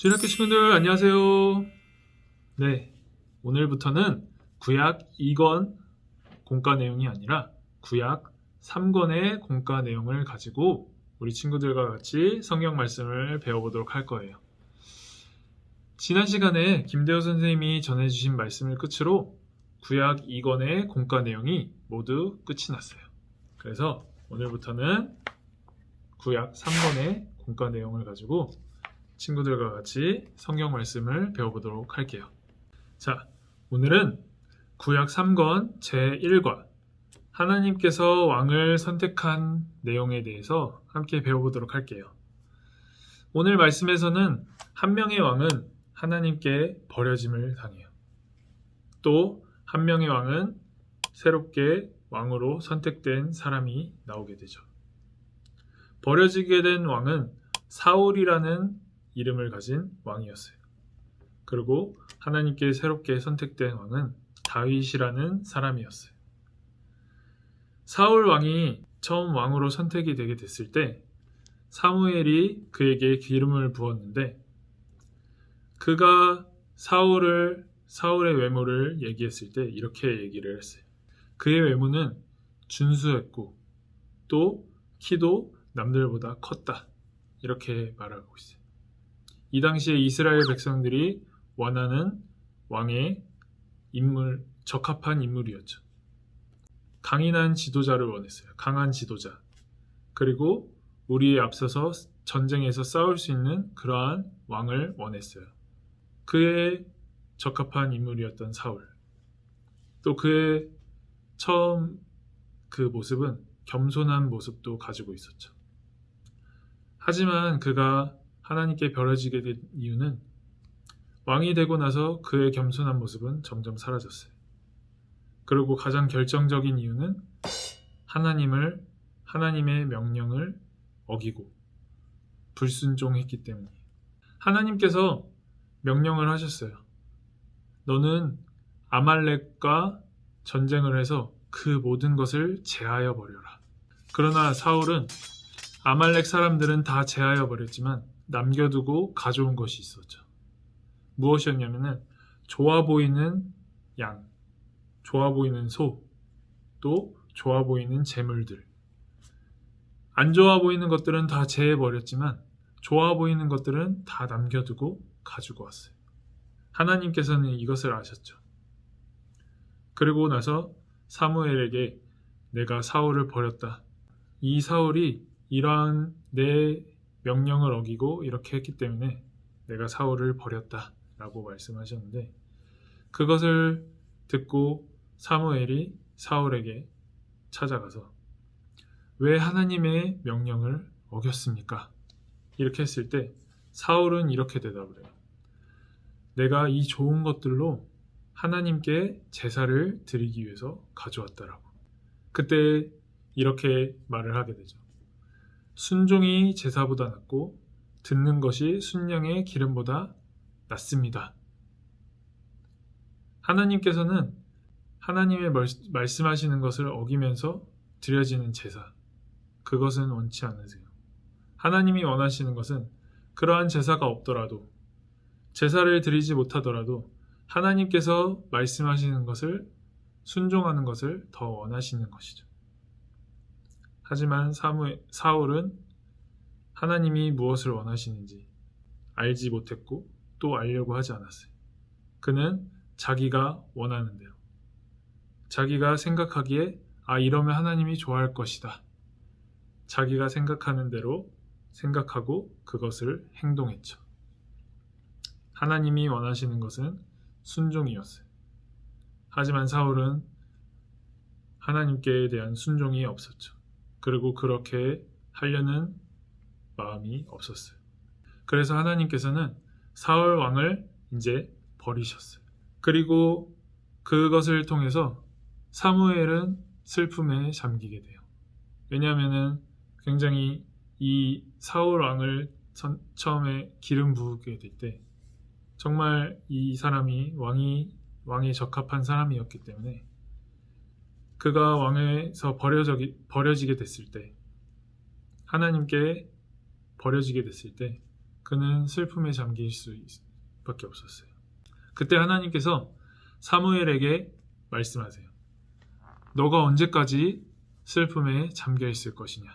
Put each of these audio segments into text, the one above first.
주일학교 친구들 안녕하세요. 네, 오늘부터는 구약 2권 공과 내용이 아니라 구약 3권의 공과 내용을 가지고 우리 친구들과 같이 성경 말씀을 배워보도록 할 거예요. 지난 시간에 김대호 선생님이 전해주신 말씀을 끝으로 구약 2권의 공과 내용이 모두 끝이 났어요. 그래서 오늘부터는 구약 3권의 공과 내용을 가지고 친구들과 같이 성경 말씀을 배워보도록 할게요. 자, 오늘은 구약 3권 제1과 하나님께서 왕을 선택한 내용에 대해서 함께 배워보도록 할게요. 오늘 말씀에서는 한 명의 왕은 하나님께 버려짐을 당해요. 또 한 명의 왕은 새롭게 왕으로 선택된 사람이 나오게 되죠. 버려지게 된 왕은 사울이라는 이름을 가진 왕이었어요. 그리고 하나님께 새롭게 선택된 왕은 다윗이라는 사람이었어요. 사울 왕이 처음 왕으로 선택이 되게 됐을 때 사무엘이 그에게 기름을 부었는데 그가 사울의 외모를 얘기했을 때 이렇게 얘기를 했어요. 그의 외모는 준수했고 또 키도 남들보다 컸다. 이렇게 말하고 있어요. 이 당시에 이스라엘 백성들이 원하는 왕의 인물, 적합한 인물이었죠. 강인한 지도자를 원했어요. 강한 지도자. 그리고 우리에 앞서서 전쟁에서 싸울 수 있는 그러한 왕을 원했어요. 그의 적합한 인물이었던 사울. 또 그의 처음 그 모습은 겸손한 모습도 가지고 있었죠. 하지만 그가 하나님께 버려지게 된 이유는 왕이 되고 나서 그의 겸손한 모습은 점점 사라졌어요. 그리고 가장 결정적인 이유는 하나님의 명령을 어기고 불순종했기 때문이에요. 하나님께서 명령을 하셨어요. 너는 아말렉과 전쟁을 해서 그 모든 것을 제하여 버려라. 그러나 사울은 아말렉 사람들은 다 제하여 버렸지만 남겨두고 가져온 것이 있었죠. 무엇이었냐면은 좋아 보이는 양, 좋아 보이는 소, 또 좋아 보이는 재물들. 안 좋아 보이는 것들은 다 제해버렸지만 좋아 보이는 것들은 다 남겨두고 가지고 왔어요. 하나님께서는 이것을 아셨죠. 그리고 나서 사무엘에게 내가 사울을 버렸다. 이 사울이 이러한 내 명령을 어기고 이렇게 했기 때문에 내가 사울을 버렸다 라고 말씀하셨는데 그것을 듣고 사무엘이 사울에게 찾아가서 왜 하나님의 명령을 어겼습니까? 이렇게 했을 때 사울은 이렇게 대답을 해요. 내가 이 좋은 것들로 하나님께 제사를 드리기 위해서 가져왔다라고. 그때 이렇게 말을 하게 되죠. 순종이 제사보다 낫고 듣는 것이 순양의 기름보다 낫습니다. 하나님께서는 하나님의 말씀하시는 것을 어기면서 드려지는 제사, 그것은 원치 않으세요. 하나님이 원하시는 것은 그러한 제사가 없더라도 제사를 드리지 못하더라도 하나님께서 말씀하시는 것을 순종하는 것을 더 원하시는 것이죠. 하지만 사울은 하나님이 무엇을 원하시는지 알지 못했고 또 알려고 하지 않았어요. 그는 자기가 원하는 대로, 자기가 생각하기에 이러면 하나님이 좋아할 것이다. 자기가 생각하는 대로 생각하고 그것을 행동했죠. 하나님이 원하시는 것은 순종이었어요. 하지만 사울은 하나님께 대한 순종이 없었죠. 그리고 그렇게 하려는 마음이 없었어요. 그래서 하나님께서는 사울 왕을 이제 버리셨어요. 그리고 그것을 통해서 사무엘은 슬픔에 잠기게 돼요. 왜냐하면 굉장히 이 사울 왕을 처음에 기름 부으게 될 때 정말 이 사람이 왕에 적합한 사람이었기 때문에 그가 왕에서 버려지게 됐을 때 하나님께 버려지게 됐을 때 그는 슬픔에 잠길 수밖에 없었어요. 그때 하나님께서 사무엘에게 말씀하세요. 너가 언제까지 슬픔에 잠겨 있을 것이냐?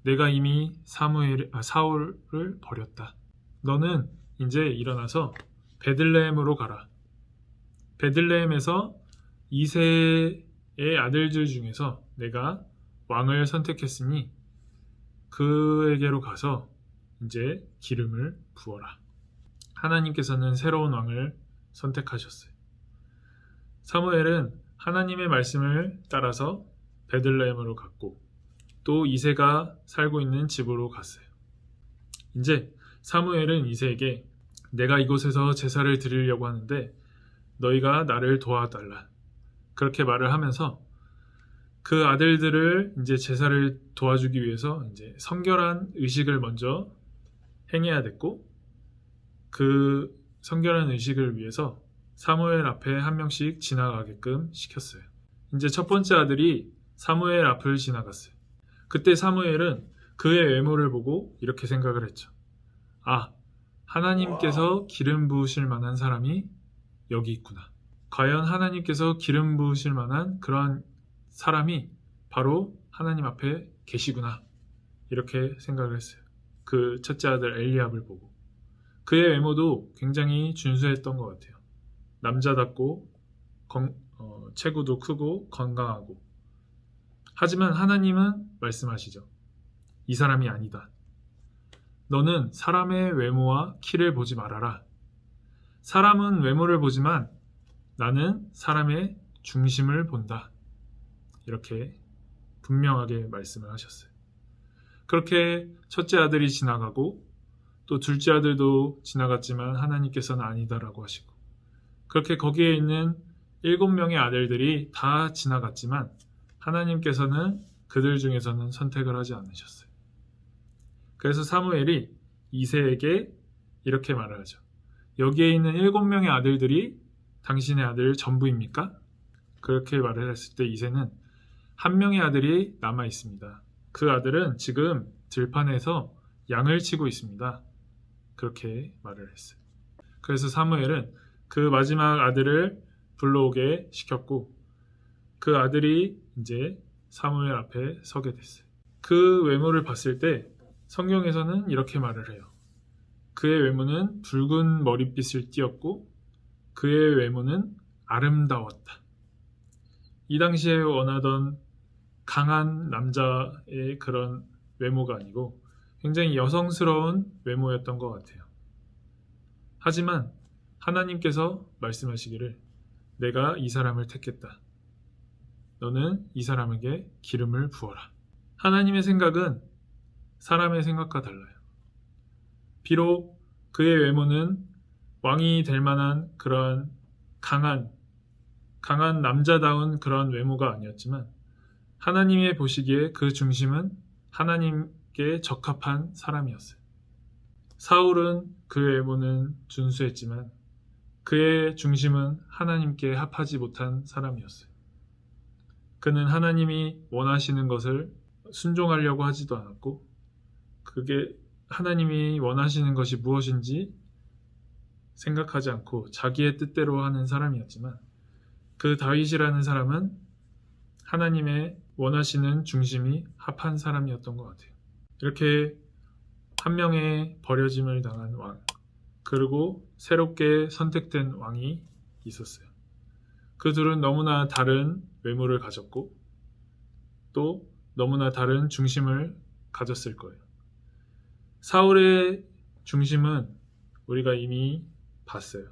내가 이미 사울을 버렸다. 너는 이제 일어나서 베들레헴으로 가라. 베들레헴에서 이새의 아들들 중에서 내가 왕을 선택했으니 그에게로 가서 이제 기름을 부어라. 하나님께서는 새로운 왕을 선택하셨어요. 사무엘은 하나님의 말씀을 따라서 베들레헴으로 갔고 또 이새가 살고 있는 집으로 갔어요. 이제 사무엘은 이새에게 내가 이곳에서 제사를 드리려고 하는데 너희가 나를 도와달라. 그렇게 말을 하면서 그 아들들을 이제 제사를 도와주기 위해서 이제 성결한 의식을 먼저 행해야 됐고 그 성결한 의식을 위해서 사무엘 앞에 한 명씩 지나가게끔 시켰어요. 이제 첫 번째 아들이 사무엘 앞을 지나갔어요. 그때 사무엘은 그의 외모를 보고 이렇게 생각을 했죠. 아, 하나님께서 기름 부으실 만한 사람이 여기 있구나. 과연 하나님께서 기름 부으실 만한 그러한 사람이 바로 하나님 앞에 계시구나. 이렇게 생각을 했어요. 그 첫째 아들 엘리압을 보고. 그의 외모도 굉장히 준수했던 것 같아요. 남자답고 체구도 크고 건강하고. 하지만 하나님은 말씀하시죠. 이 사람이 아니다. 너는 사람의 외모와 키를 보지 말아라. 사람은 외모를 보지만 나는 사람의 중심을 본다. 이렇게 분명하게 말씀을 하셨어요. 그렇게 첫째 아들이 지나가고 또 둘째 아들도 지나갔지만 하나님께서는 아니다라고 하시고 그렇게 거기에 있는 7명의 아들들이 다 지나갔지만 하나님께서는 그들 중에서는 선택을 하지 않으셨어요. 그래서 사무엘이 이새에게 이렇게 말을 하죠. 여기에 있는 7명의 아들들이 당신의 아들 전부입니까? 그렇게 말을 했을 때 이새는 한 명의 아들이 남아 있습니다. 그 아들은 지금 들판에서 양을 치고 있습니다. 그렇게 말을 했어요. 그래서 사무엘은 그 마지막 아들을 불러오게 시켰고 그 아들이 이제 사무엘 앞에 서게 됐어요. 그 외모를 봤을 때 성경에서는 이렇게 말을 해요. 그의 외모는 붉은 머릿빛을 띠었고 그의 외모는 아름다웠다. 이 당시에 원하던 강한 남자의 그런 외모가 아니고 굉장히 여성스러운 외모였던 것 같아요. 하지만 하나님께서 말씀하시기를 내가 이 사람을 택했다. 너는 이 사람에게 기름을 부어라. 하나님의 생각은 사람의 생각과 달라요. 비록 그의 외모는 왕이 될 만한 그런 강한 남자다운 그런 외모가 아니었지만 하나님의 보시기에 그 중심은 하나님께 적합한 사람이었어요. 사울은 그의 외모는 준수했지만 그의 중심은 하나님께 합하지 못한 사람이었어요. 그는 하나님이 원하시는 것을 순종하려고 하지도 않았고 그게 하나님이 원하시는 것이 무엇인지 생각하지 않고 자기의 뜻대로 하는 사람이었지만 그 다윗이라는 사람은 하나님의 원하시는 중심이 합한 사람이었던 것 같아요. 이렇게 한 명의 버려짐을 당한 왕 그리고 새롭게 선택된 왕이 있었어요. 그 둘은 너무나 다른 외모를 가졌고 또 너무나 다른 중심을 가졌을 거예요. 사울의 중심은 우리가 이미 봤어요.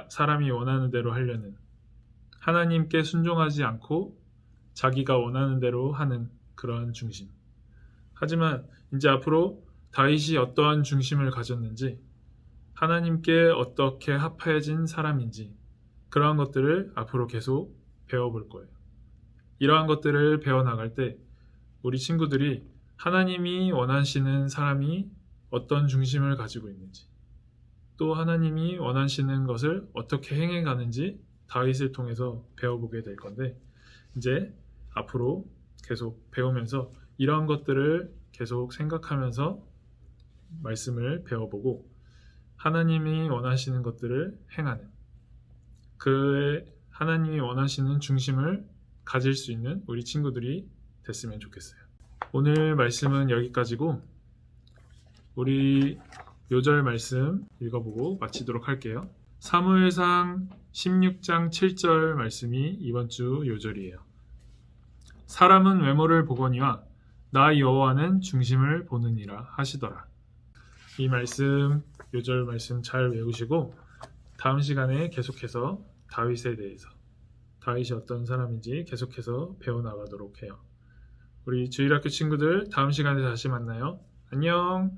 사람이 원하는 대로 하려는 하나님께 순종하지 않고 자기가 원하는 대로 하는 그런 중심. 하지만 이제 앞으로 다윗이 어떠한 중심을 가졌는지 하나님께 어떻게 합해진 사람인지 그러한 것들을 앞으로 계속 배워볼 거예요. 이러한 것들을 배워나갈 때 우리 친구들이 하나님이 원하시는 사람이 어떤 중심을 가지고 있는지 또 하나님이 원하시는 것을 어떻게 행해가는지 다윗을 통해서 배워보게 될 건데 이제 앞으로 계속 배우면서 이러한 것들을 계속 생각하면서 말씀을 배워보고 하나님이 원하시는 것들을 행하는 그 하나님이 원하시는 중심을 가질 수 있는 우리 친구들이 됐으면 좋겠어요. 오늘 말씀은 여기까지고 우리 요절 말씀 읽어보고 마치도록 할게요. 사무엘상 16장 7절 말씀이 이번 주 요절이에요. 사람은 외모를 보거니와 나 여호와는 중심을 보느니라 하시더라. 이 말씀, 요절 말씀 잘 외우시고 다음 시간에 계속해서 다윗에 대해서 다윗이 어떤 사람인지 계속해서 배워나가도록 해요. 우리 주일학교 친구들 다음 시간에 다시 만나요. 안녕.